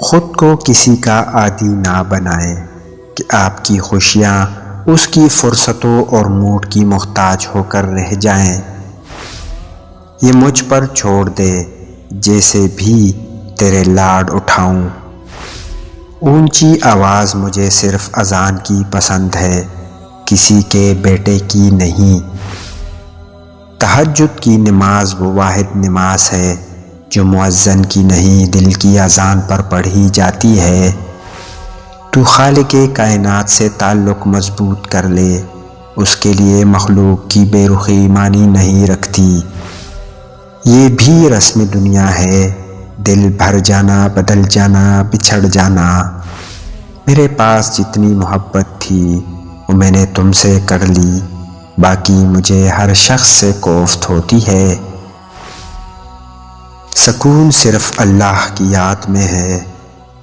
خود کو کسی کا عادی نہ بنائیں کہ آپ کی خوشیاں اس کی فرصتوں اور موڈ کی محتاج ہو کر رہ جائیں۔ یہ مجھ پر چھوڑ دے جیسے بھی تیرے لاڈ اٹھاؤں۔ اونچی آواز مجھے صرف اذان کی پسند ہے، کسی کے بیٹے کی نہیں۔ تہجد کی نماز وہ واحد نماز ہے جو مؤذن کی نہیں، دل کی اذان پر پڑھی جاتی ہے۔ تو خالق کائنات سے تعلق مضبوط کر لے، اس کے لیے مخلوق کی بے رخی معنی نہیں رکھتی۔ یہ بھی رسم دنیا ہے، دل بھر جانا، بدل جانا، بچھڑ جانا۔ میرے پاس جتنی محبت تھی وہ میں نے تم سے کر لی، باقی مجھے ہر شخص سے کوفت ہوتی ہے۔ سکون صرف اللہ کی یاد میں ہے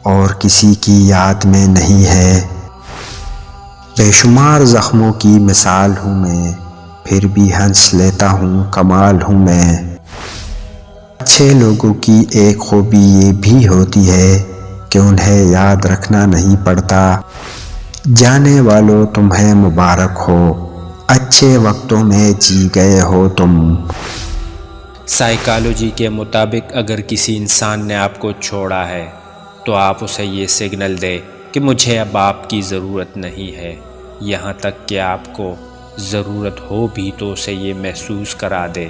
اور کسی کی یاد میں نہیں ہے۔ بے شمار زخموں کی مثال ہوں میں، پھر بھی ہنس لیتا ہوں، کمال ہوں میں۔ اچھے لوگوں کی ایک خوبی یہ بھی ہوتی ہے کہ انہیں یاد رکھنا نہیں پڑتا۔ جانے والوں تمہیں مبارک ہو، اچھے وقتوں میں جی گئے ہو تم۔ سائیکالوجی کے مطابق اگر کسی انسان نے آپ کو چھوڑا ہے تو آپ اسے یہ سگنل دے کہ مجھے اب آپ کی ضرورت نہیں ہے، یہاں تک کہ آپ کو ضرورت ہو بھی تو اسے یہ محسوس کرا دے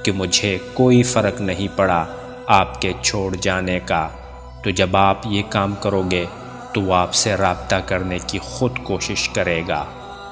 کہ مجھے کوئی فرق نہیں پڑا آپ کے چھوڑ جانے کا۔ تو جب آپ یہ کام کرو گے تو وہ آپ سے رابطہ کرنے کی خود کوشش کرے گا۔